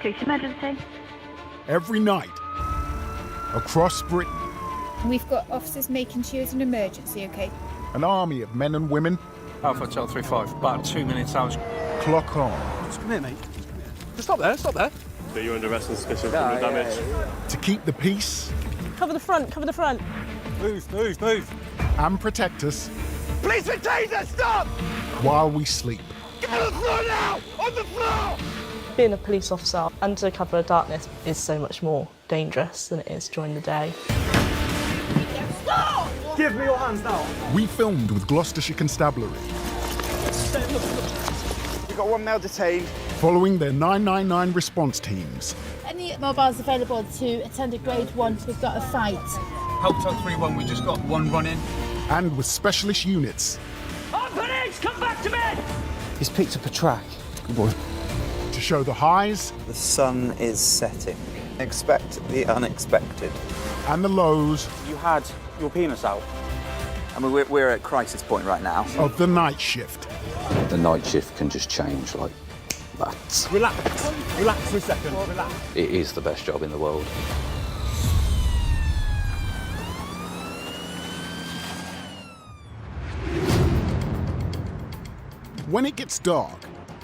Police emergency. Every night, across Britain, We've got officers making sure it's an emergency, OK? an army of men and women Alpha Hotel 35, about 2 minutes out. clock on Just come here, mate. Just stop there, stop there. So you're under arrest on suspicion of criminal damage. to keep the peace Cover the front, cover the front. Move. and protect us Police with taser, stop! while we sleep. Get on the floor now! On the floor! Being a police officer under cover of darkness is so much more dangerous than it is during the day. Stop! Give me your hands now. We filmed with Gloucestershire Constabulary, We've got one male detained. following their 999 response teams Any mobiles available to attend a grade 1 if we've got a fight? Hotel 31, we just got one run-in. and with specialist units Police, come back to me! He's picked up a track. Good boy. to show the highs The sun is setting. Expect the unexpected. and the lows You had your penis out. I mean, we're at crisis point right now. of the night shift. The night shift can just change like that. Relax for a second. Relax. It is the best job in the world. When it gets dark,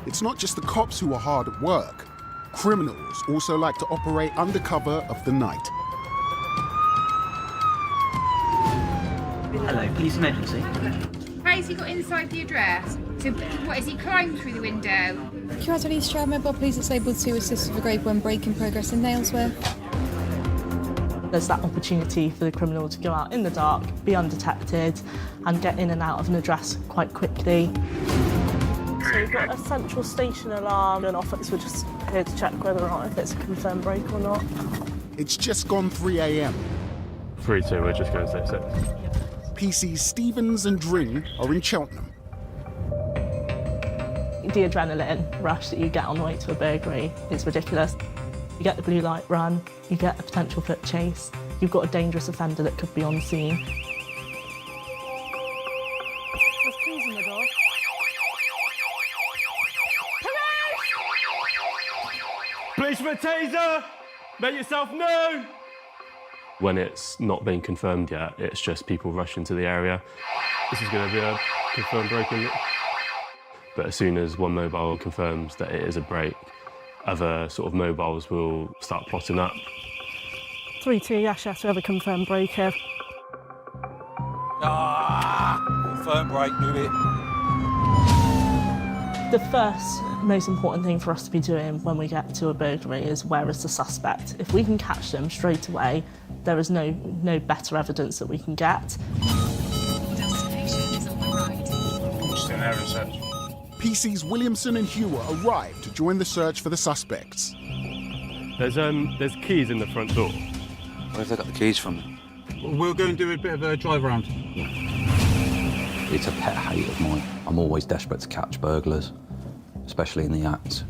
it's not just the cops who are hard at work. Criminals also like to operate under cover of the night. Hello, police emergency. How has he got inside the address? So, what, has he climbed through the window? QRT East Stroud Mobile Police is able to assist with a grade 1 break in progress in Nailsworth. There's that opportunity for the criminal to go out in the dark, be undetected, and get in and out of an address quite quickly. So we've got a central station alarm and officers were just here to check whether or not if it's a confirmed break or not. It's just gone 3 a.m. 3-2, we're just going to say 6. PCs Stevens and Dring are in Cheltenham. The adrenaline rush that you get on the way to a burglary is ridiculous. You get the blue light run, you get a potential foot chase, you've got a dangerous offender that could be on scene. There's keys in the door. Police with a taser! Make yourself known! When it's not been confirmed yet, it's just people rushing to the area. This is going to be a confirmed break-in. But as soon as one mobile confirms that it is a break, other sort of mobiles will start plotting up. 3-2, yes, we have a confirmed break here. Confirm break, move it. The first most important thing for us to be doing when we get to a burglary is where is the suspect. If we can catch them straight away, there is no better evidence that we can get. Destination is on the right. Just an area search. PCs Williamson and Hewer arrive to join the search for the suspects. There's keys in the front door. Where have they got the keys from? We'll go and do a bit of a drive around. It's a pet hate of mine. I'm always desperate to catch burglars, especially in the act.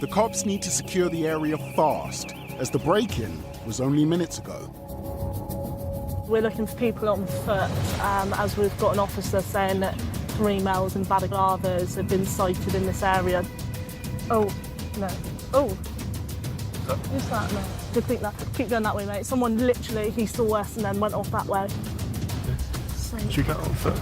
The cops need to secure the area fast, as the break-in was only minutes ago. We're looking for people on foot, as we've got an officer saying that 3 males in balaclavas have been sighted in this area. Oh, no. Oh. Who's that? No. Good think that. Keep going that way, mate. Someone literally, he saw us and then went off that way. Should we get on foot?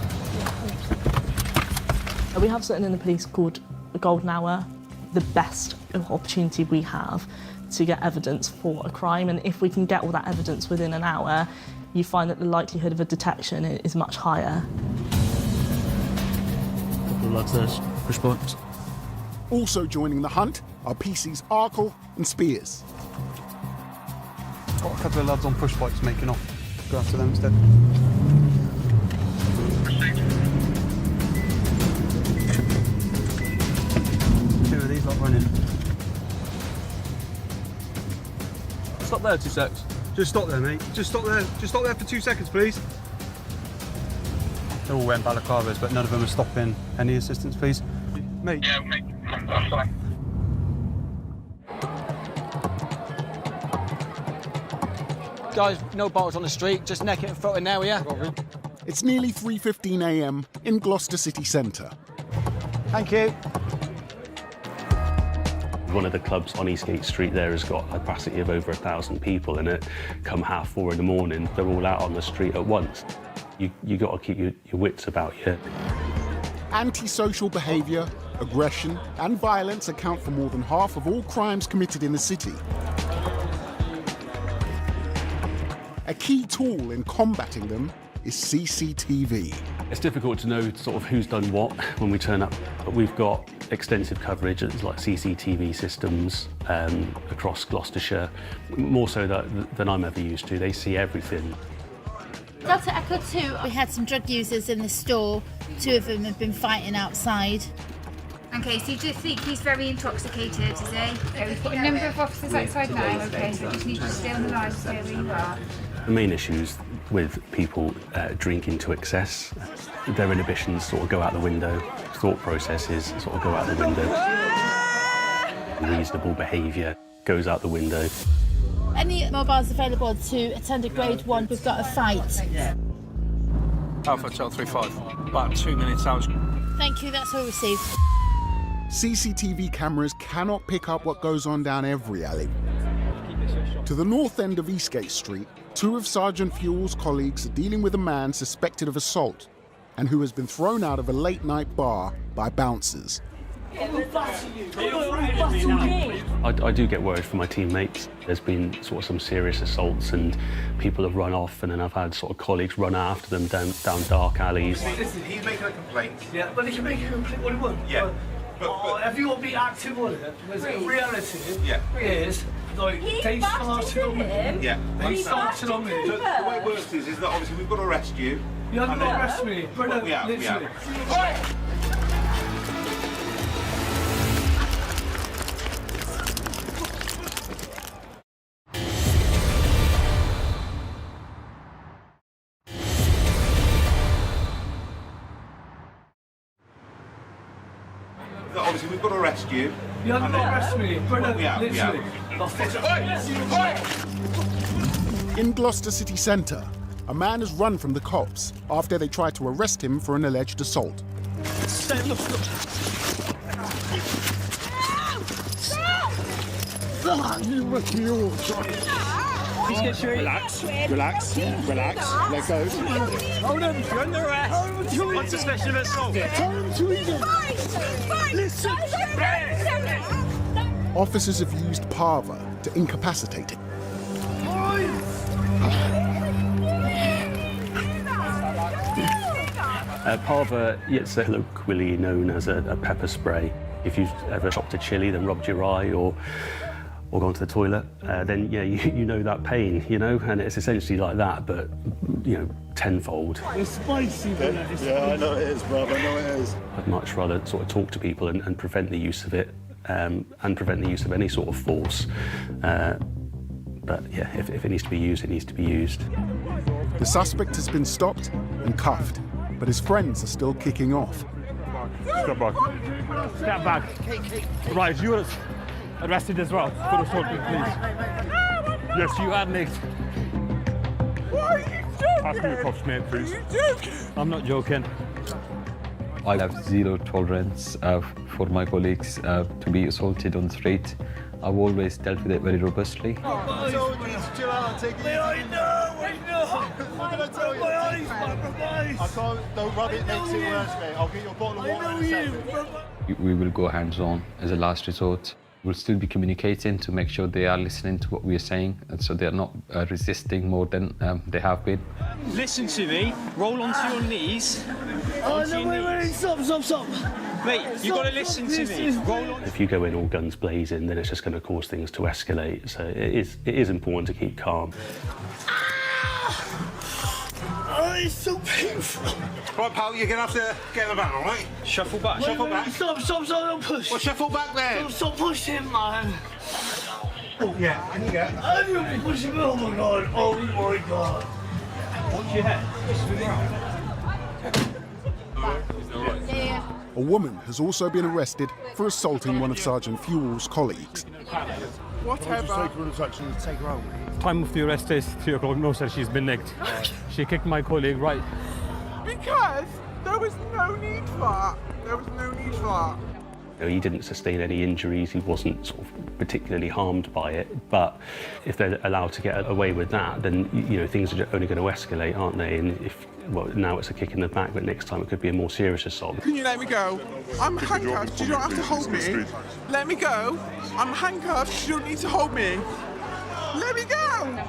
We have something in the police called the golden hour, the best opportunity we have to get evidence for a crime, and if we can get all that evidence within an hour, you find that the likelihood of a detection is much higher. Couple of lads there, push points. Also joining the hunt are PCs Arkle and Spears. Got a couple of lads on push bikes making off. Go after them instead. Two of these lot running. Stop there 2 secs. Just stop there, mate. Just stop there. Just stop there for 2 seconds, please. They're all wearing balaclavas, but none of them are stopping. Any assistance, please? Mate. Yeah, mate. That's fine. Guys, no bottles on the street. Just neck it and throw it in there, yeah? It's nearly 3:15 a.m. in Gloucester city centre. Thank you. One of the clubs on Eastgate Street there has got a capacity of over 1,000 people in it. Come 4:30 in the morning, they're all out on the street at once. You got to keep your wits about you. Antisocial behaviour, aggression and violence account for more than half of all crimes committed in the city. A key tool in combating them is CCTV. It's difficult to know sort of who's done what when we turn up, but we've got extensive coverage. It's like CCTV systems across Gloucestershire, more so than I'm ever used to. They see everything. Delta Echo 2, we had some drug users in the store. 2 of them have been fighting outside. Okay, so you just think he's very intoxicated, is he? Okay, we've got a number of officers outside now, okay, so we just need to stay on the line, stay where you are. The main issues with people drinking to excess, their inhibitions sort of go out the window, thought processes sort of go out the window. Reasonable behaviour goes out the window. Any mobiles available to attend a grade 1, we've got a fight. Alpha Hotel 35, about 2 minutes out. Thank you, that's all received. CCTV cameras cannot pick up what goes on down every alley. To the north end of Eastgate Street, 2 of Sergeant Fuel's colleagues are dealing with a man suspected of assault and who has been thrown out of a late-night bar by bouncers. I do get worried for my teammates. There's been sort of some serious assaults and people have run off, and then I've had sort of colleagues run after them down dark alleys. Listen, he's making a complaint. Yeah, but he can make a complaint what he wants. Yeah. But if you want to be active on it, because in reality is, like, they started on me. Yeah. They started on me. So the way it works is that obviously we've got to arrest you. You haven't got to arrest me. We have. Obviously, we've got to arrest you. You haven't got to arrest me. In Gloucester city centre, a man has run from the cops after they tried to arrest him for an alleged assault. Relax, relax, relax, let go. Hold on, you're under arrest. What's a special assault? Listen. Officers have used Parva to incapacitate him. Parva, it's colloquially known as a pepper spray. If you've ever chopped a chilli, then rubbed your eye or gone to the toilet, then yeah, you know that pain, you know, and it's essentially like that, but you know, tenfold. It's spicy, Yeah, I know it is, bruv, I know it is. I'd much rather sort of talk to people and prevent the use of it, and prevent the use of any sort of force. But yeah, if it needs to be used, it needs to be used. The suspect has been stopped and cuffed, but his friends are still kicking off. Step back. Step back. Right, you were arrested as well for assault, please. Yes, you are, mate. Why are you joking? Ask me the cops, mate, please. I'm not joking. I have zero tolerance for my colleagues to be assaulted on the street. I've always dealt with it very robustly. Chill out, take it easy. I know. What did I tell you? My eyes, I can't, don't rub it, makes it worse, mate. I'll get your bottle of water in a second. We will go hands-on as a last resort. We'll still be communicating to make sure they are listening to what we are saying, and so they are not resisting more than they have been. Listen to me. Roll onto your knees. Oh, no, wait, stop. Mate, you've got to listen to me. Roll on. If you go in all guns blazing, then it's just going to cause things to escalate. So it is important to keep calm. Oh, it's so painful. Right, pal, you're going to have to get in the van, all right? Shuffle back. Shuffle back. Stop, don't push. Well, shuffle back then. Stop pushing, man. Oh, yeah, can you get? I'm going to be pushing, oh my god. Watch your head. A woman has also been arrested for assaulting one of Sergeant Fuel's colleagues. Whatever. Take her home. Time of the arrest is 3 o'clock. No, sir, she's been nicked. She kicked my colleague right. Because there was no need for that. He didn't sustain any injuries, he wasn't sort of particularly harmed by it, but if they're allowed to get away with that, then things are only going to escalate, aren't they? And well, now it's a kick in the back, but next time it could be a more serious assault. Can you let me go? I'm handcuffed, you don't have to hold me. Let me go. I'm handcuffed, you don't need to hold me. Let me go!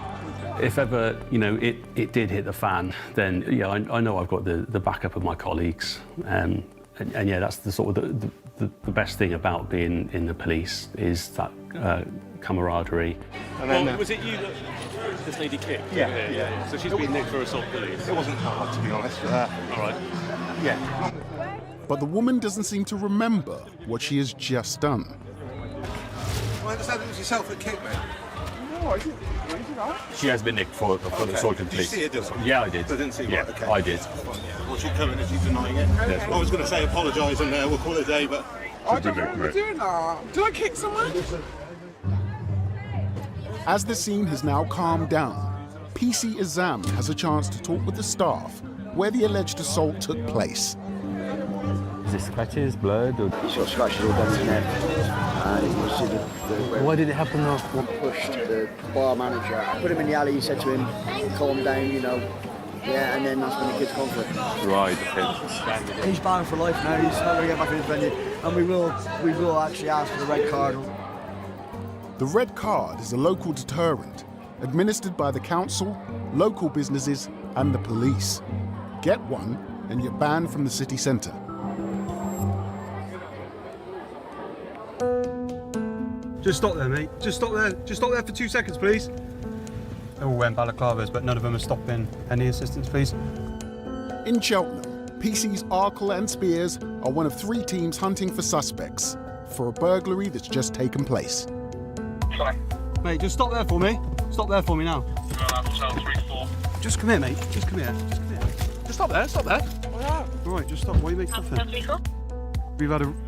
If ever, it did hit the fan, then I know I've got the backup of my colleagues. And yeah, that's the sort of the best thing about being in the police is that camaraderie. And then, was it you that this lady kicked? Yeah. So she's been nicked for assault police? It wasn't hard, to be honest. All right. Yeah. But the woman doesn't seem to remember what she has just done. I understand it was yourself that kicked me. No, I didn't. She has been nicked for assault and police. Did you see her do it? Yeah, I did. So it didn't seem yeah, right, okay. I did. Well, she's coming and she's denying it. Yes. I was going to say apologise and we'll call it a day, but... I don't remember doing that. Did I kick someone? As the scene has now calmed down, PC Azam has a chance to talk with the staff where the alleged assault took place. Is it scratches, blood? Or... He's got scratches all down his neck. And you can see the Why did it happen though? One pushed the bar manager. I put him in the alley, he said to him, calm down, Yeah, and then that's when the kids conflict. Right, okay. He's banned for life now, he's not going to get back in his venue. And we will actually ask for the red card. The red card is a local deterrent administered by the council, local businesses and the police. Get one and you're banned from the city centre. Just stop there, mate. Just stop there. Just stop there for 2 seconds, please. They all wearing balaclavas, but none of them are stopping. Any assistance, please? In Cheltenham, PC's Arkle and Spears are one of 3 teams hunting for suspects for a burglary that's just taken place. Sorry. Mate, just stop there for me. Stop there for me now. Just come here, mate. Just come here. Just come here. Just stop there. Stop there. All right, just stop. Why are you making off then?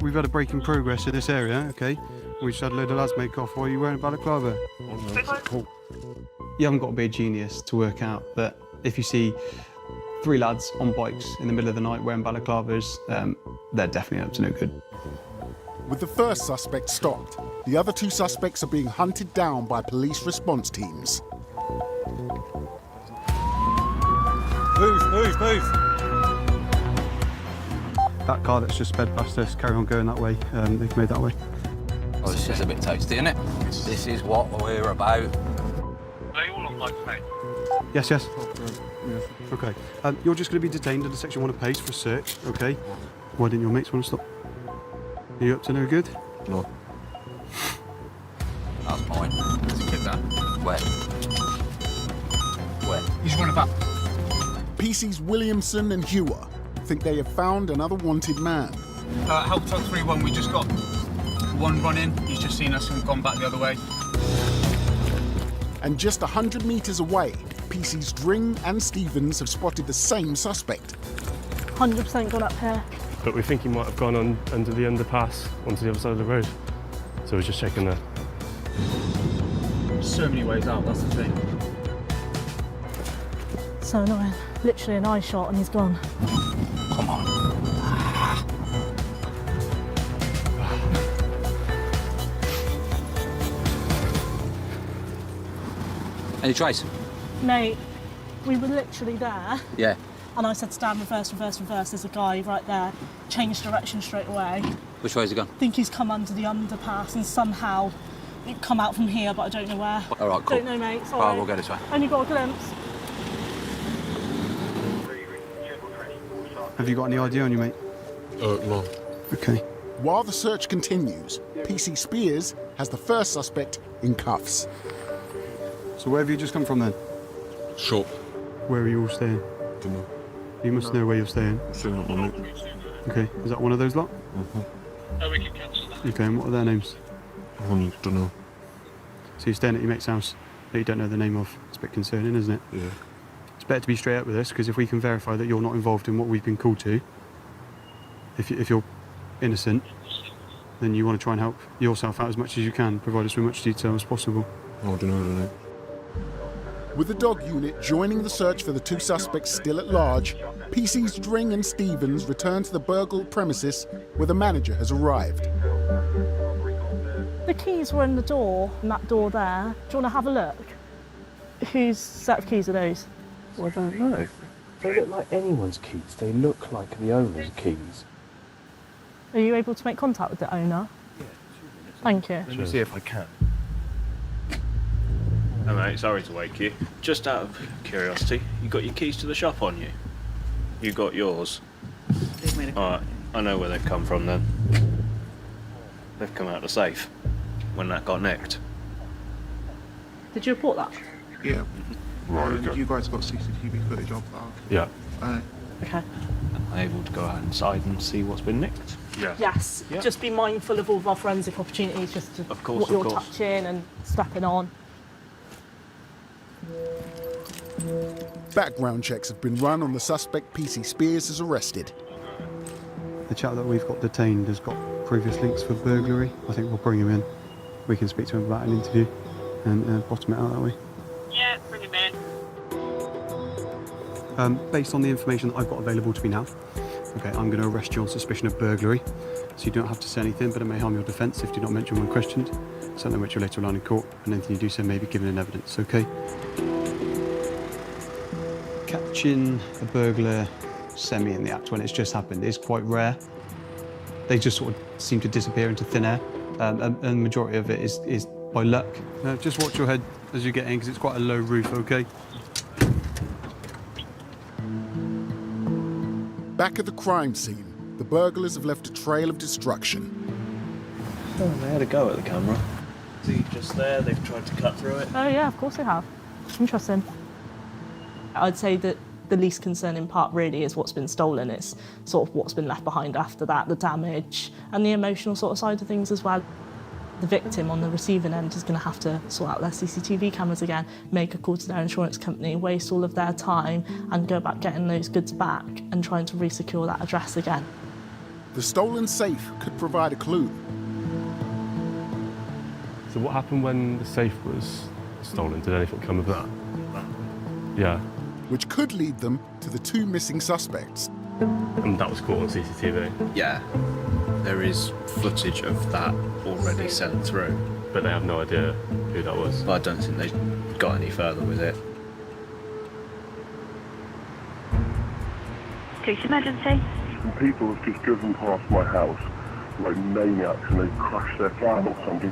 We've had a break in progress in this area, okay? We just had a load of lads make off. Why are you wearing a balaclava? You haven't got to be a genius to work out that if you see 3 lads on bikes in the middle of the night wearing balaclavas, they're definitely up to no good. With the first suspect stopped, the other 2 suspects are being hunted down by police response teams. Move. That car that's just sped past us, carry on going that way. They've made that way. Oh, this is a bit toasty, isn't it? This is what we're about. Are they all on bikes, mate? Yes. Okay. You're just going to be detained under Section 1 of PACE for a search, okay? Why didn't your mates want to stop? Are you up to no good? No. That's mine. Let's kick that. Where? He's running back. PC's Williamson and Hewer think they have found another wanted man. Help Tug 3-1, we just got one run in. He's just seen us and gone back the other way. And just 100 metres away, PC's Dring and Stevens have spotted the same suspect. 100% gone up here. But we think he might have gone on under the underpass onto the other side of the road. So we're just checking there. So many ways out, that's the thing. So annoying. Literally an eye shot and he's gone. Come on. Any trace? Mate, we were literally there. Yeah. And I said, stand reverse. There's a guy right there. Changed direction straight away. Which way has he gone? I think he's come under the underpass and somehow come out from here, but I don't know where. All right, cool. Don't know, mate. Sorry. All right, we'll go this way. Only got a glimpse. Have you got any idea on you, mate? No. Okay. While the search continues, PC Spears has the first suspect in cuffs. So where have you just come from then? Shop. Where are you all staying? Dunno. You must know where you're staying. Staying up on it. Okay, is that one of those lot? Oh, we can cancel that. Okay, and what are their names? I don't know. So you're staying at your mate's house that you don't know the name of. It's a bit concerning, isn't it? Yeah. It's better to be straight up with us, because if we can verify that you're not involved in what we've been called to, if you're innocent, then you want to try and help yourself out as much as you can, provide us with much detail as possible. I don't know. With the dog unit joining the search for the 2 suspects still at large, PC's Dring and Stevens return to the burgled premises where the manager has arrived. The keys were in the door, in that door there. Do you want to have a look? Whose set of keys are those? Well, I don't know. They look like anyone's keys. They look like the owner's keys. Are you able to make contact with the owner? Yeah. Thank you. Let me see if I can. Hey mate, sorry to wake you. Just out of curiosity, you got your keys to the shop on you? You got yours? Alright, I know where they've come from then. They've come out of the safe when that got nicked. Did you report that? Yeah. Right, okay. You guys got CCTV footage of that? Yeah. Okay. Am I able to go inside and see what's been nicked? Yeah. Yes. Yeah. Just be mindful of all of our forensic opportunities, just to Of course, what of you're course. touching and stepping on. Background checks have been run on the suspect. PC Spears is arrested. The chap that we've got detained has got previous links for burglary. I think we'll bring him in. We can speak to him about an interview and bottom it out that way. Yeah, bring him in. Based on the information that I've got available to me now, okay, I'm going to arrest you on suspicion of burglary. So you don't have to say anything, but it may harm your defence if you do not mention when questioned. Something which will later rely in court, and anything you do so may be given in evidence, okay? Catching a burglar semi in the act when it's just happened is quite rare. They just sort of seem to disappear into thin air, and the majority of it is by luck. Just watch your head as you get in, because it's quite a low roof, okay? Back at the crime scene, the burglars have left a trail of destruction. Oh, they had a go at the camera. See, just there, they've tried to cut through it. Oh yeah, of course they have. Interesting. I'd say that the least concerning part really is what's been stolen. It's sort of what's been left behind after that, the damage, and the emotional sort of side of things as well. The victim on the receiving end is going to have to sort out their CCTV cameras again, make a call to their insurance company, waste all of their time and go about getting those goods back and trying to re-secure that address again. The stolen safe could provide a clue. So what happened when the safe was stolen? Did anything come of that? Yeah. Which could lead them to the two missing suspects. And that was caught on CCTV? Yeah. There is footage of that already sent through. But they have no idea who that was? But I don't think they got any further with it. Police emergency. Some people have just driven past my house like maniacs and they've crashed their van or something.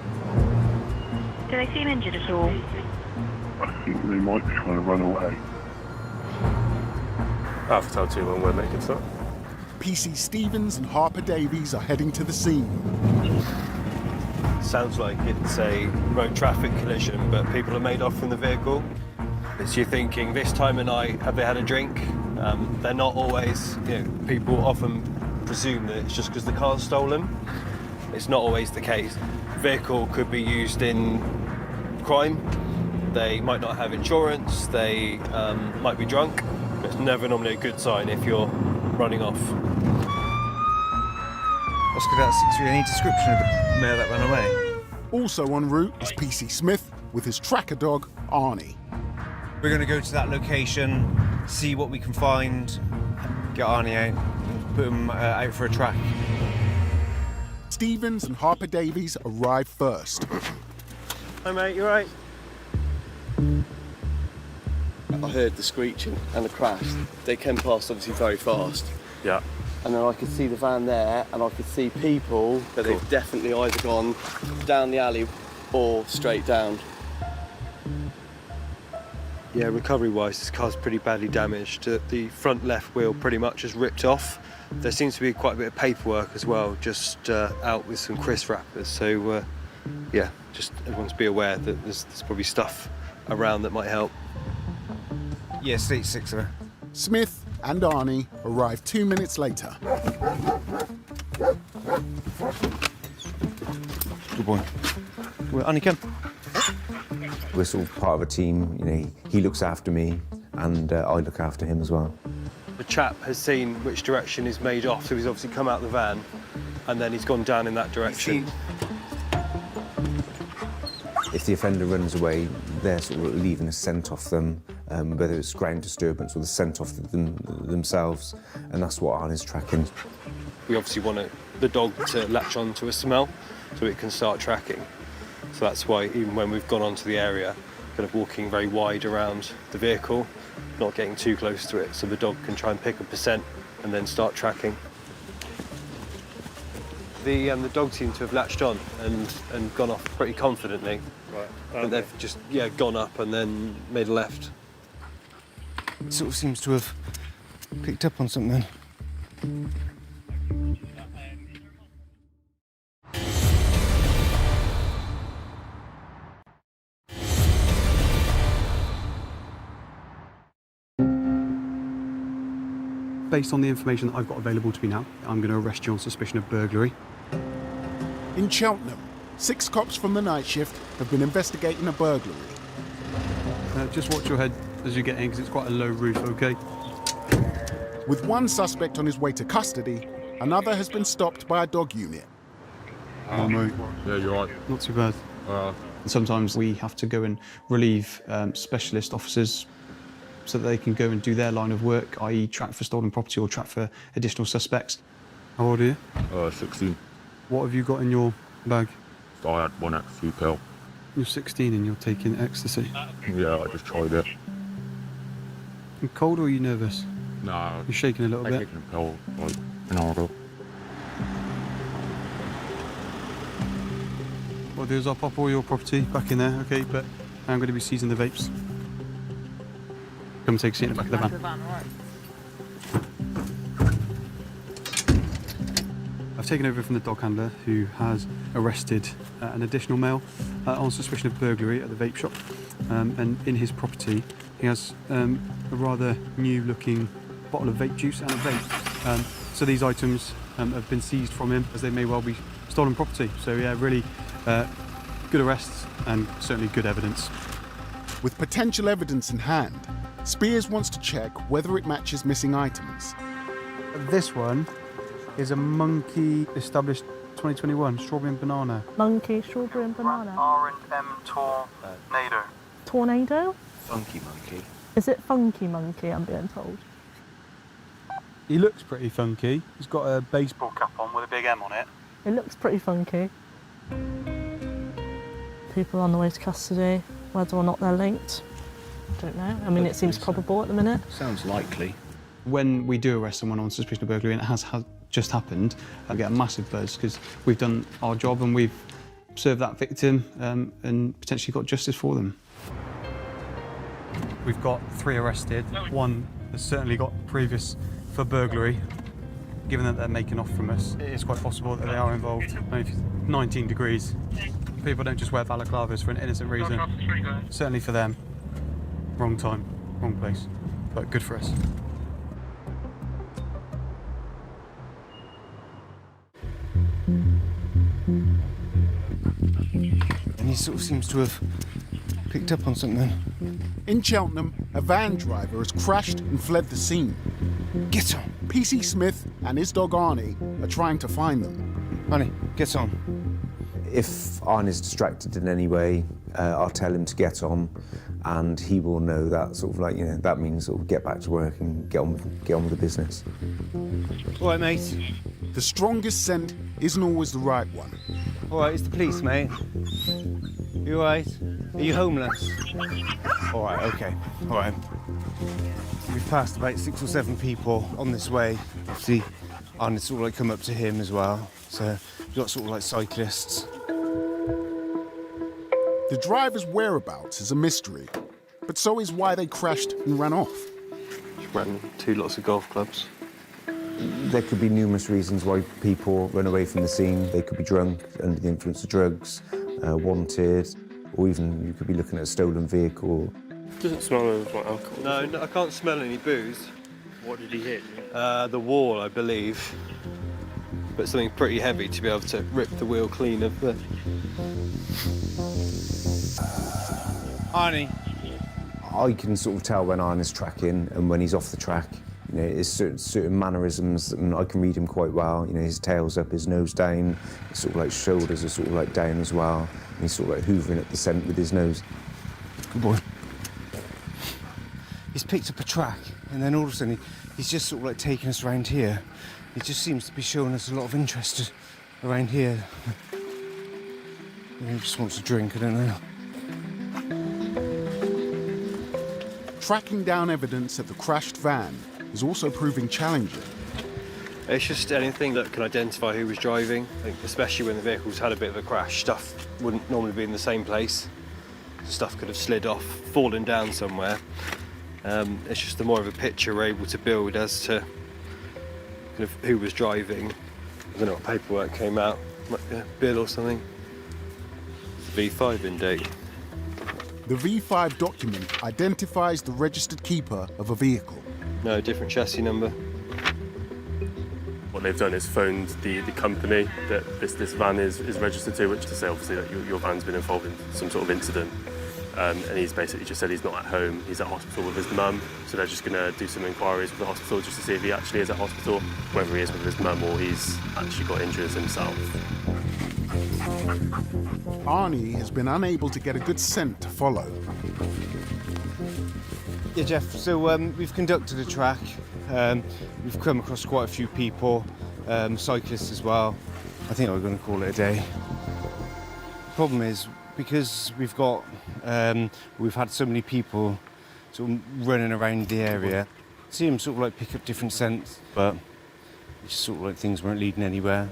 Do they seem injured at all? I think they might be trying to run away. Alpha 2-1, we're making stop. PC Stevens and Harper Davies are heading to the scene. Sounds like it's a road traffic collision, but people are made off from the vehicle. So you're thinking, this time of night, have they had a drink? They're not always, people often presume that it's just because the car's stolen. It's not always the case. Vehicle could be used in crime. They might not have insurance. They might be drunk. It's never normally a good sign if you're running off. Oscar, that's any description of the male that ran away? Also en route is PC Smith with his tracker dog, Arnie. We're going to go to that location, see what we can find, get Arnie out, put him out for a track. Stevens and Harper Davies arrive first. Hi mate, you alright? I heard the screeching and the crash. They came past obviously very fast. Yeah. And then I could see the van there and I could see people, but they've definitely either gone down the alley or straight down. Yeah, recovery-wise, this car's pretty badly damaged. The front left wheel pretty much is ripped off. There seems to be quite a bit of paperwork as well, just out with some crisp wrappers. So, yeah, just everyone's be aware that there's probably stuff around that might help. Yeah, stage 6 of it. Smith and Arnie arrive 2 minutes later. Good boy. Well, Arnie, come. We're sort of part of a team, he looks after me and I look after him as well. The chap has seen which direction he's made off, so he's obviously come out the van and then he's gone down in that direction. If the offender runs away, they're sort of leaving a scent off them, whether it's ground disturbance or the scent off them themselves, and that's what Arnie's tracking. We obviously want the dog to latch on to a smell so it can start tracking. So that's why even when we've gone onto the area, kind of walking very wide around the vehicle, not getting too close to it, so the dog can try and pick up a scent and then start tracking. The dog seemed to have latched on and gone off pretty confidently. Right. But they've just gone up and then made a left. It sort of seems to have picked up on something. Based on the information that I've got available to me now, I'm going to arrest you on suspicion of burglary. In Cheltenham, 6 cops from the night shift have been investigating a burglary. Just watch your head as you get in, because it's quite a low roof, OK? With one suspect on his way to custody, another has been stopped by a dog unit. Oh, mate. Yeah, you're right. Not too bad. Sometimes we have to go and relieve specialist officers so that they can go and do their line of work, i.e. track for stolen property or track for additional suspects. How old are you? 16. What have you got in your bag? I had one ecstasy pill. You're 16 and you're taking ecstasy? Yeah, I just tried it. You cold or are you nervous? No. You're shaking a little bit? I taken a pill like an hour ago. What I'll do is I'll pop all your property back in there, OK? But I'm going to be seizing the vapes. Come take a seat in the back of the van. I've taken over from the dog handler who has arrested an additional male on suspicion of burglary at the vape shop. And in his property, he has a rather new-looking bottle of vape juice and a vape. So these items have been seized from him, as they may well be stolen property. So yeah, really good arrests and certainly good evidence. With potential evidence in hand, Spears wants to check whether it matches missing items. This one is a Monkey established 2021, strawberry and banana. Monkey, strawberry and banana. R&M Tornado. Tornado? Funky Monkey. Is it Funky Monkey, I'm being told? He looks pretty funky. He's got a baseball cap on with a big M on it. It looks pretty funky. People on the way to custody, whether or not they're linked, don't know. I mean, it seems probable at the minute. Sounds likely. When we do arrest someone on suspicion of burglary, and it has just happened, I get a massive buzz because we've done our job and we've served that victim and potentially got justice for them. We've got 3 arrested. One has certainly got previous for burglary. Given that they're making off from us, it is quite possible that they are involved. 19 degrees. People don't just wear balaclavas for an innocent reason. Certainly for them. Wrong time, wrong place, but good for us. And he sort of seems to have picked up on something. In Cheltenham, a van driver has crashed and fled the scene. Get on. PC Smith and his dog Arnie are trying to find them. Arnie, get on. If Arnie's distracted in any way, I'll tell him to get on, and he will know that sort of like, you know, that means sort of get back to work and get on with the business. All right, mate. The strongest scent isn't always the right one. All right, it's the police, mate. You all right? Are you homeless? All right, okay. All right. We've passed about 6 or 7 people on this way. Obviously, Arnie's sort of like come up to him as well. So we've got sort of like cyclists. The driver's whereabouts is a mystery, but so is why they crashed and ran off. Just ran 2 lots of golf clubs. There could be numerous reasons why people run away from the scene. They could be drunk, under the influence of drugs, wanted, or even you could be looking at a stolen vehicle. Doesn't smell of like alcohol. No, I can't smell any booze. What did he hit? The wall, I believe. But something pretty heavy to be able to rip the wheel clean of the... Arnie. I can sort of tell when Arnie's tracking and when he's off the track. You know, there's certain mannerisms, and I can read him quite well. You know, his tail's up, his nose down, his sort of like shoulders are sort of like down as well. And he's sort of like hoovering at the scent with his nose. Good boy. He's picked up a track, and then all of a sudden he's just sort of like taking us around here. He just seems to be showing us a lot of interest around here. He just wants a drink, I don't know. Tracking down evidence of the crashed van is also proving challenging. It's just anything that can identify who was driving, I think especially when the vehicle's had a bit of a crash. Stuff wouldn't normally be in the same place. Stuff could have slid off, fallen down somewhere. It's just the more of a picture we're able to build as to kind of who was driving. I don't know what paperwork came out, like a bill or something. V5 in date. The V5 document identifies the registered keeper of a vehicle. No, different chassis number. What they've done is phoned the company that this van is registered to, which to say obviously that your van's been involved in some sort of incident. And he's basically just said he's not at home, he's at hospital with his mum. So they're just going to do some inquiries with the hospital just to see if he actually is at hospital, whether he is with his mum or he's actually got injuries himself. Arnie has been unable to get a good scent to follow. Yeah, Jeff, so we've conducted a track. We've come across quite a few people, cyclists as well. I think we're going to call it a day. The problem is, because we've had so many people sort of running around the area, see them sort of like pick up different scents, but it's sort of like things weren't leading anywhere.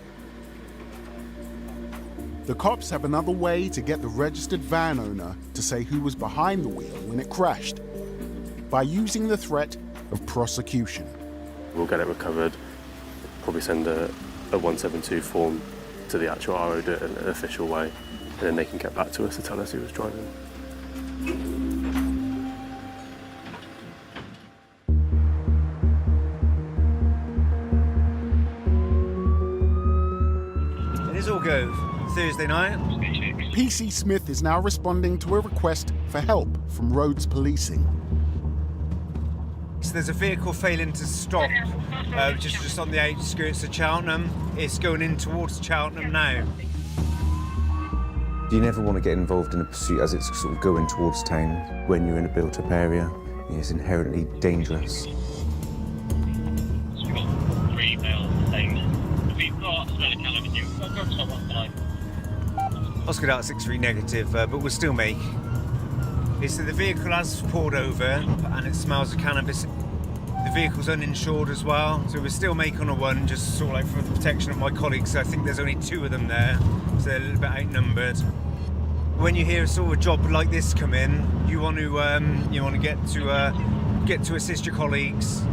The cops have another way to get the registered van owner to say who was behind the wheel when it crashed, by using the threat of prosecution. We'll get it recovered, probably send a 172 form to the actual RO in an official way, and then they can get back to us to tell us who was driving. It is all go. Thursday night. PC Smith is now responding to a request for help from Rhodes Policing. So there's a vehicle failing to stop just on the outskirts of Cheltenham. It's going in towards Cheltenham now. You never want to get involved in a pursuit as it's sort of going towards town when you're in a built-up area. It's inherently dangerous. So we've got 3 males saying we've got a smell of cannabis. We've got drugs on one side. Oscar Delta 63 negative, but we'll still make. So the vehicle has pulled over and it smells of cannabis. The vehicle's uninsured as well, so we're still make on a 1, just sort of like for the protection of my colleagues. I think there's only 2 of them there, so they're a little bit outnumbered. When you hear a sort of job like this come in, you want to get to assist your colleagues.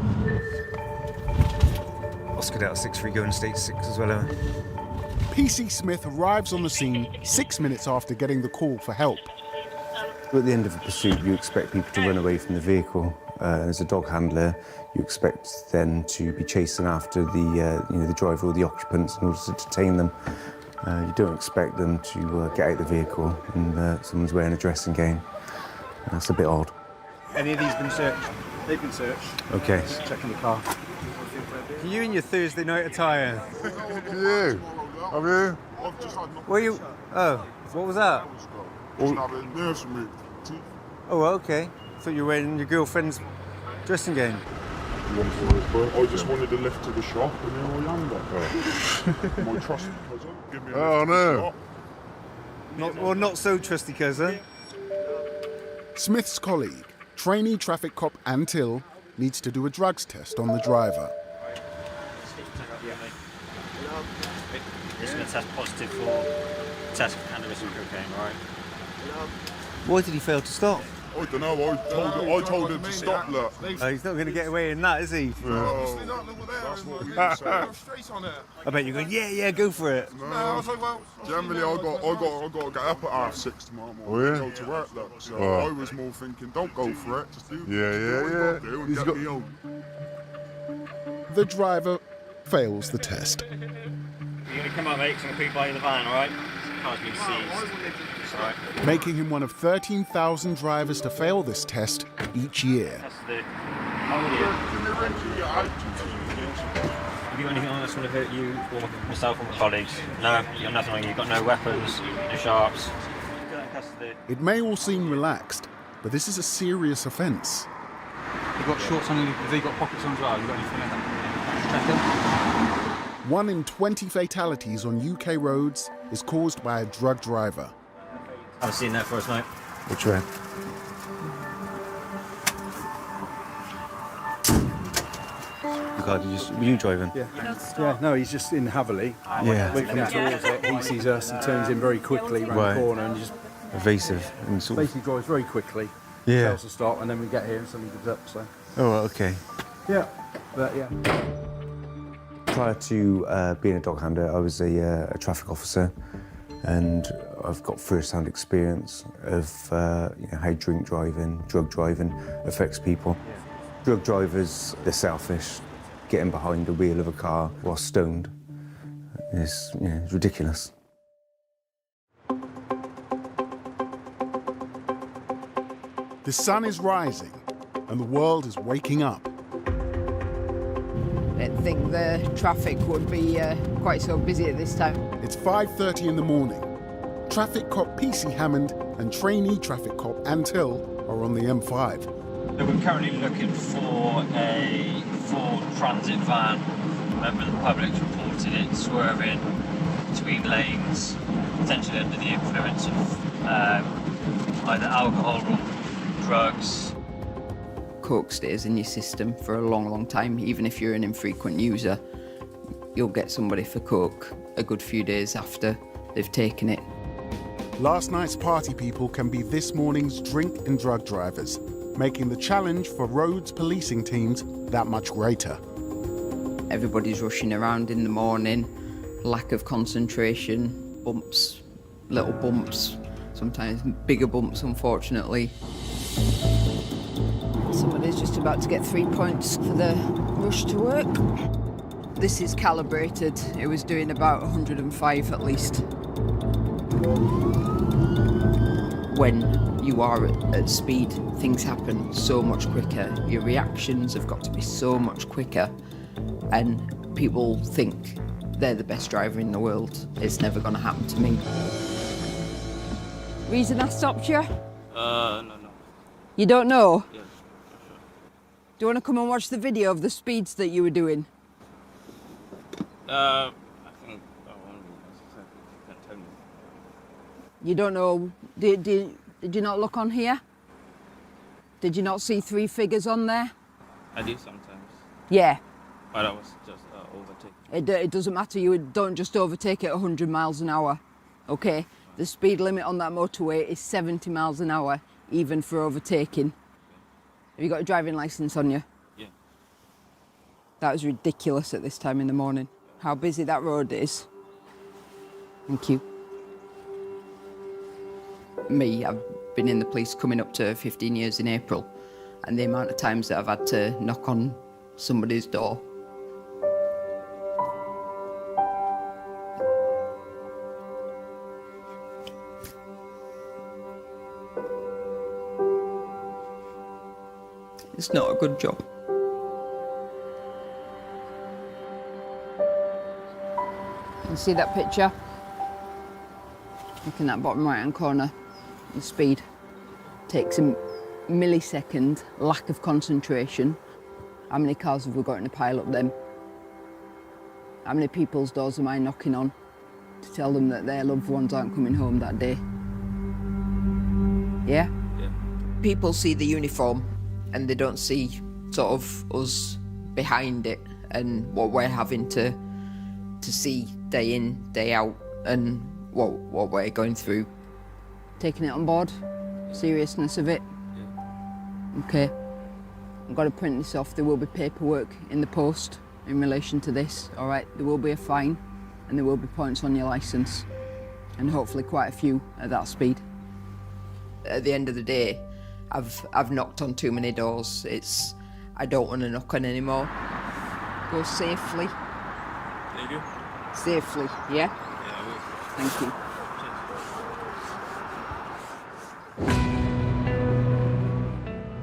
Oscar Delta 63 going state 6 as well. PC Smith arrives on the scene 6 minutes after getting the call for help. At the end of a pursuit, you expect people to run away from the vehicle. As a dog handler, you expect then to be chasing after the driver or the occupants in order to detain them. You don't expect them to get out of the vehicle and someone's wearing a dressing gown. That's a bit odd. Any of these been searched? They've been searched. Okay. Just checking the car. Are you in your Thursday night attire? You? Have you? Where you? Oh, what was that? Oh, okay. I thought you were wearing your girlfriend's dressing gown. I just wanted a lift to the shop and then I am back. My trusty cousin, give me a lift to the shop. Not so trusty cousin. Smith's colleague, trainee traffic cop Antil, needs to do a drugs test on the driver. It's going to test positive for test for cannabis and cocaine, right? Why did he fail to stop? I don't know, I told him to stop, look. Oh, he's not going to get away in that, is he? No. That's what he said. I bet you're going, yeah, go for it. No, I was like, well, generally I got to get up at 6:30 tomorrow morning to go to work, look. So I was more thinking, don't go for it, just do what you got to do and get me home. The driver fails the test. You're going to come out, mate, because I'm going to put you by the van, alright? Car's been seized. Right. Making him one of 13,000 drivers to fail this test each year. Have you got anything on that's going to hurt you or myself or my colleagues? No, you've got nothing on you. You've got no weapons, no sharps. It may all seem relaxed, but this is a serious offence. You got shorts on, have they got pockets on as well? You got anything in there? Check them. 1 in 20 fatalities on UK roads is caused by a drug driver. I've seen that for us, mate. Which way? Were you driving? Yeah, no, he's just in heavily. Yeah. We're coming towards it, he sees us and turns in very quickly round the corner and just evasive and sort basically drives very quickly. Yeah. Tells to stop and then we get here and somebody gives up, so. Oh, okay. Yeah, but yeah. Prior to being a dog handler, I was a traffic officer, and I've got first-hand experience of how drug driving affects people. Drug drivers, they're selfish. Getting behind the wheel of a car while stoned is ridiculous. The sun is rising and the world is waking up. I didn't think the traffic would be quite so busy at this time. It's 5:30 in the morning. Traffic cop PC Hammond and trainee traffic cop Antil are on the M5. So we're currently looking for a Ford Transit van. Remember, the public's reported it swerving between lanes, potentially under the influence of either alcohol or drugs. Coke stays in your system for a long, long time. Even if you're an infrequent user, you'll get somebody for Coke a good few days after they've taken it. Last night's party people can be this morning's drink and drug drivers, making the challenge for roads policing teams that much greater. Everybody's rushing around in the morning, lack of concentration, bumps, little bumps, sometimes bigger bumps, unfortunately. Somebody's just about to get 3 points for the rush to work. This is calibrated. It was doing about 105 at least. When you are at speed, things happen so much quicker. Your reactions have got to be so much quicker, and people think they're the best driver in the world. It's never going to happen to me. Reason I stopped you? No. You don't know? Yeah. Do you want to come and watch the video of the speeds that you were doing? I think I won't be tell me. You don't know? Did you not look on here? Did you not see 3 figures on there? I do sometimes. Yeah. But I was just overtaken. It doesn't matter. Don't just overtake at 100 miles an hour, okay? The speed limit on that motorway is 70 miles an hour, even for overtaking. Have you got a driving licence on you? Yeah. That was ridiculous at this time in the morning. How busy that road is. Thank you. Me, I've been in the police coming up to 15 years in April, and the amount of times that I've had to knock on somebody's door. It's not a good job. You see that picture? Look in that bottom right-hand corner. The speed takes a millisecond, lack of concentration. How many cars have we got in a pile up then? How many people's doors am I knocking on to tell them that their loved ones aren't coming home that day? Yeah? Yeah. People see the uniform and they don't see sort of us behind it and what we're having to see day in, day out, and what we're going through. Taking it on board? Seriousness of it? Yeah. Okay. I've got to print this off. There will be paperwork in the post in relation to this, all right? There will be a fine and there will be points on your licence, and hopefully quite a few at that speed. At the end of the day, I've knocked on too many doors. I don't want to knock on anymore. Go safely. There you go. Safely, yeah? Yeah, I will. Thank you.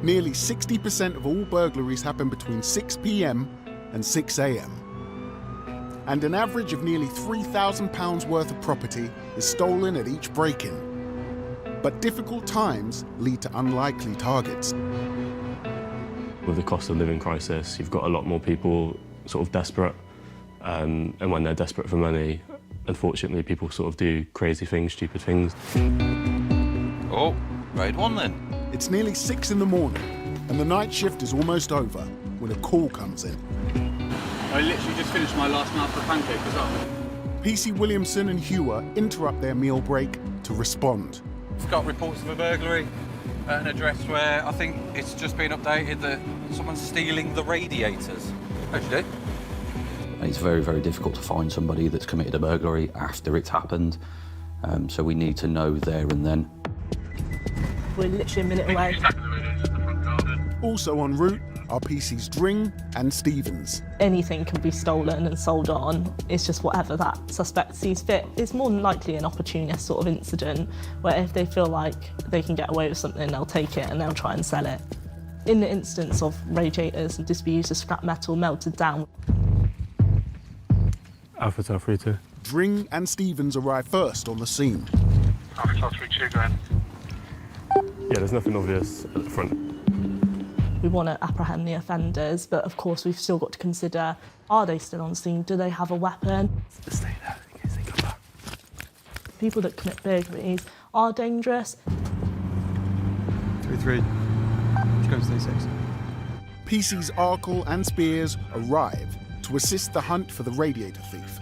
Nearly 60% of all burglaries happen between 6 p.m. and 6 a.m. And an average of nearly £3,000 worth of property is stolen at each break-in. But difficult times lead to unlikely targets. With the cost of living crisis, you've got a lot more people sort of desperate, and when they're desperate for money, unfortunately, people sort of do crazy things, stupid things. Oh, raid 1 then. It's nearly 6 in the morning, and the night shift is almost over when a call comes in. I literally just finished my last mouthful of pancake as well. PC Williamson and Hewer interrupt their meal break to respond. We've got reports of a burglary at an address where I think it's just been updated that someone's stealing the radiators. How'd you do? It's very, very difficult to find somebody that's committed a burglary after it's happened, so we need to know there and then. We're literally a minute away. Also en route are PC's Dring and Stevens. Anything can be stolen and sold on. It's just whatever that suspect sees fit. It's more than likely an opportunist sort of incident where if they feel like they can get away with something, they'll take it and they'll try and sell it. In the instance of radiators and disposed of scrap metal melted down. Alpha Tower 3-2. Dring and Stevens arrive first on the scene. Alpha Tower 3-2, go ahead. Yeah, there's nothing obvious at the front. We want to apprehend the offenders, but of course we've still got to consider, are they still on scene? Do they have a weapon? Stay there in case they come back. People that commit burglaries are dangerous. 3-3. Let's go to 6. PC's Arkle and Spears arrive to assist the hunt for the radiator thief,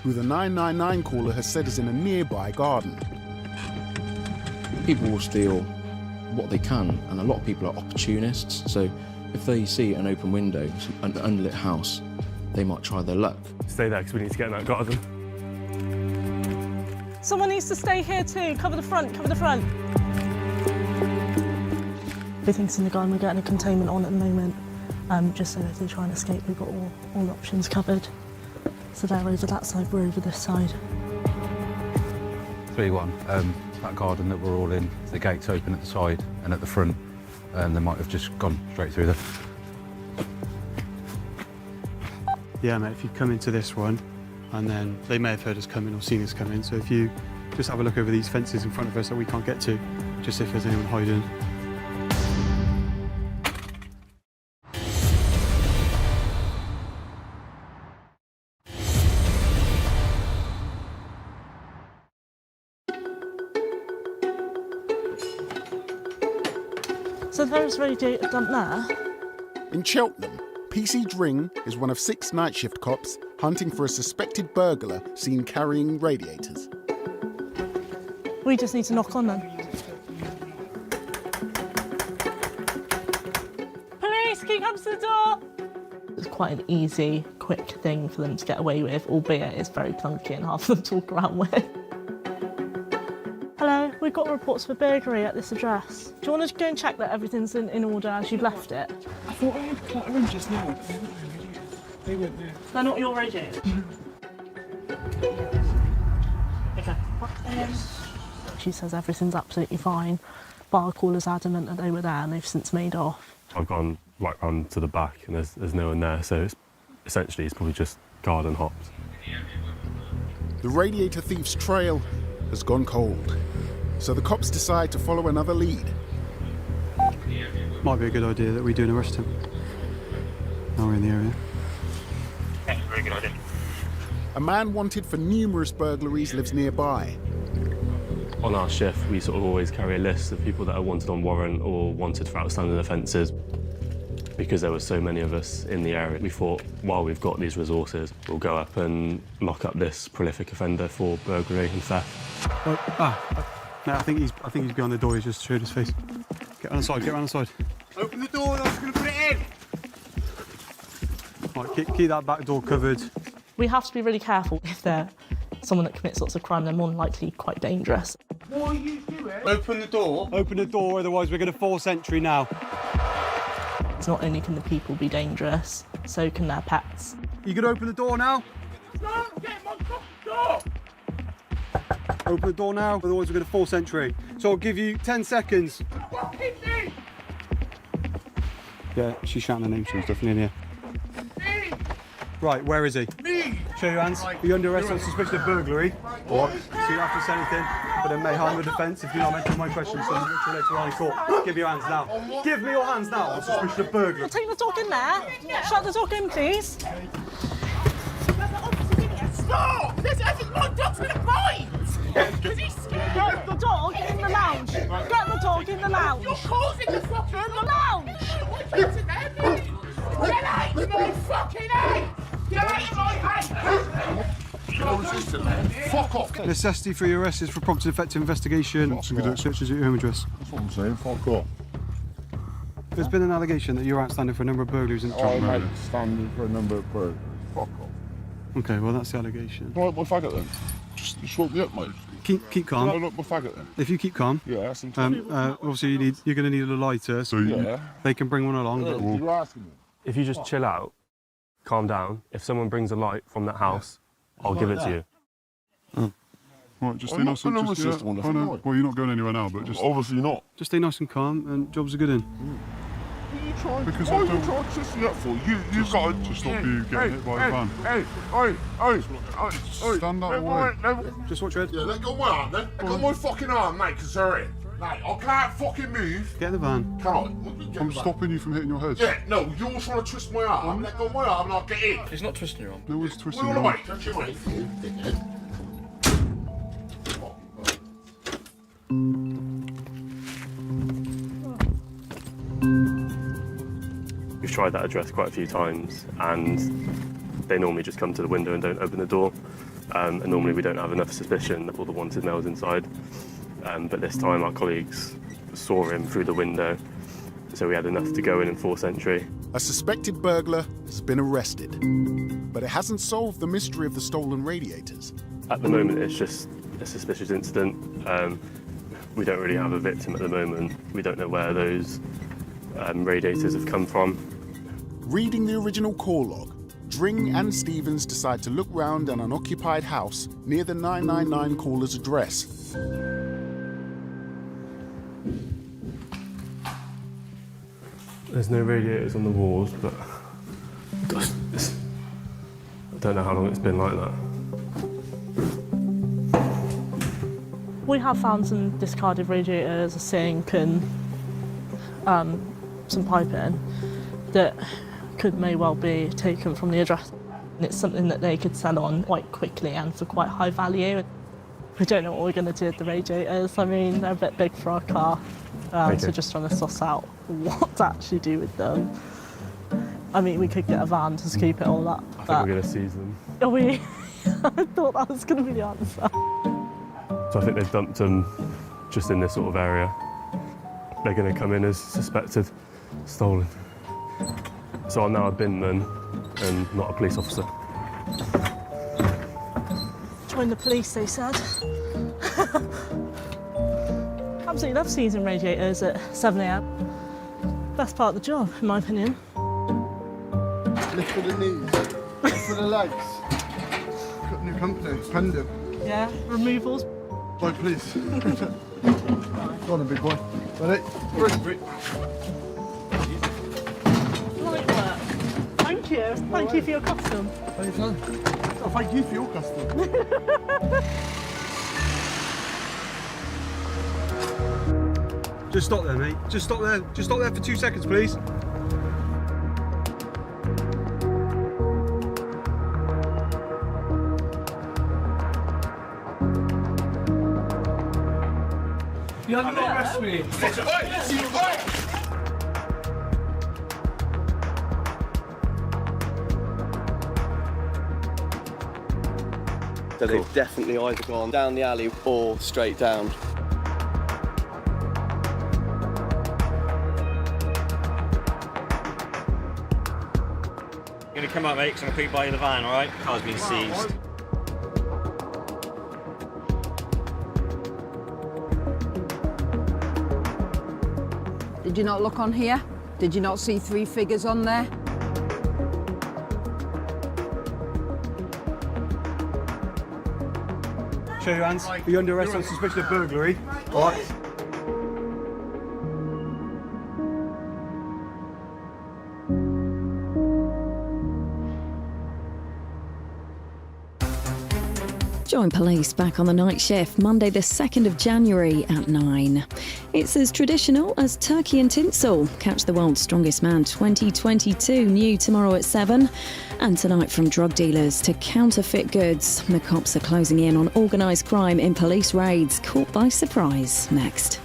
who the 999 caller has said is in a nearby garden. People will steal what they can, and a lot of people are opportunists, so if they see an open window, an unlit house, they might try their luck. Stay there because we need to get in that garden. Someone needs to stay here too. Cover the front, cover the front. Everything's in the garden. We're getting a containment on at the moment, just so if they try and escape, we've got all the options covered. So they're over that side, we're over this side. 3-1. That garden that we're all in, the gate's open at the side and at the front, and they might have just gone straight through there. Yeah, mate, if you come into this one, and then they may have heard us coming or seen us coming, so if you just have a look over these fences in front of us that we can't get to, just if there's anyone hiding. So there's radiator dump there. In Cheltenham, PC Dring is one of 6 night shift cops hunting for a suspected burglar seen carrying radiators. We just need to knock on them. Police, can you come to the door? It's quite an easy, quick thing for them to get away with, albeit it's very clunky and hard for them to walk around with. Hello, we've got reports for burglary at this address. Do you want to go and check that everything's in order as you've left it? I thought I had quite a room just now. They weren't there. They're not your radiators? Okay. She says everything's absolutely fine. Bar caller's adamant that they were there and they've since made off. I've gone right round to the back and there's no one there, so essentially it's probably just garden hops. The radiator thief's trail has gone cold, so the cops decide to follow another lead. Might be a good idea that we do an arrest him. Now we're in the area. Yeah, very good idea. A man wanted for numerous burglaries lives nearby. On our shift, we sort of always carry a list of people that are wanted on warrant or wanted for outstanding offences. Because there were so many of us in the area, we thought, while we've got these resources, we'll go up and lock up this prolific offender for burglary and theft. No, I think he's behind the door. He's just showed his face. Get around the side. Get around the side. Open the door and I was going to put it in. Right, keep that back door covered. We have to be really careful if they're someone that commits lots of crime. They're more than likely quite dangerous. What are you doing? Open the door. Open the door, otherwise we're going to force entry now. Not only can the people be dangerous, so can their pets. You can open the door now? Don't get my door! Open the door now, otherwise we're going to force entry. So I'll give you 10 seconds. Yeah, she's shouting her name, she's definitely in here. Me! Right, where is he? Me! Show your hands. Are you under arrest on suspicion of burglary? What? So you don't have to say anything. confident, mate. Harm of defence. If you're not answering my questions, then you're later on in court. Give me your hands now. Give me your hands now. I'm suspicious of burglary. Take the dog in there. Shut the dog in, please. Stop! This isn't my dog's gonna bite! Because he's scared. Get the dog in the lounge. Get the dog in the lounge. You're causing the fucking... In the lounge. Get out of my fucking head! Get out of my head! Fuck off! Necessity for your arrest is for prompt and effective investigation. So conduct searches at your home address. That's what I'm saying, fuck off. There's been an allegation that you're outstanding for a number of burglaries in the traffic I'm area. outstanding for a number of burglars. Fuck off. Okay, well that's the allegation. Right, my faggot then. Just woke me up, mate. Keep calm. No, look, my faggot then. If you keep calm. Yeah, that's obviously you're going to need a lighter, so they can bring one along. But You're asking me. If you just chill out, calm down. If someone brings a light from that house, I'll give it to you. Oh. Right, just stay nice and just... Well, you're not going anywhere now, but just... Obviously not. just stay nice and calm, and jobs are good in. Because what are you trying to twist me up for? You've got to... Just stop you getting hit by a van. Hey, stand out away. Just watch your head. Yeah, let go of my arm then. Let go of my fucking arm, mate, because they're in. Mate, I can't fucking move. Get in the van. Can I? I'm stopping you from hitting your head. Yeah, no, you're trying to twist my arm. Let go of my arm and I'll get in. He's not twisting your arm. No one's twisting your arm. Wait, don't you wait. Dickhead. We've tried that address quite a few times, and they normally just come to the window and don't open the door. And normally we don't have enough suspicion of all the wanted males inside. But this time our colleagues saw him through the window, so we had enough to go in and force entry. A suspected burglar has been arrested, but it hasn't solved the mystery of the stolen radiators. At the moment, it's just a suspicious incident. We don't really have a victim at the moment. We don't know where those radiators have come from. Reading the original call log, Dring and Stevens decide to look round an unoccupied house near the 999 caller's address. There's no radiators on the walls, but I don't know how long it's been like that. We have found some discarded radiators, a sink and some piping that may well be taken from the address. And it's something that they could sell on quite quickly and for quite high value. We don't know what we're going to do with the radiators. I mean, they're a bit big for our car, so we're just trying to suss out what to actually do with them. I mean, we could get a van to keep it all up. I think we're going to seize them. Are we? I thought that was going to be the answer. So I think they've dumped them just in this sort of area. They're going to come in as suspected stolen. So I'm now a binman and not a police officer. Join the police, they said. Absolutely love seizing radiators at 7 a.m. Best part of the job, in my opinion. Lift for the knees, lift for the legs. Got new company, Pendant. Yeah, removals. Right, please. Go on, big boy. Ready? Three. Light work. Thank you. Thank you for your custom. Anytime. Oh, thank you for your custom. Just stop there, mate. Just stop there. Just stop there for 2 seconds, please. You haven't got arrest me. So they've definitely either gone down the alley or straight down. You're gonna come up, mate, because I'm gonna put you by the van, alright? Car's been seized. Did you not look on here? Did you not see 3 figures on there? Show your hands. You're under arrest on suspicion of burglary. All right. Join police back on the night shift Monday the 2nd of January at 9. It's as traditional as turkey and tinsel. Catch the World's Strongest Man 2022 new tomorrow at 7. And tonight, from drug dealers to counterfeit goods, the cops are closing in on organised crime in police raids. Caught by surprise. Next.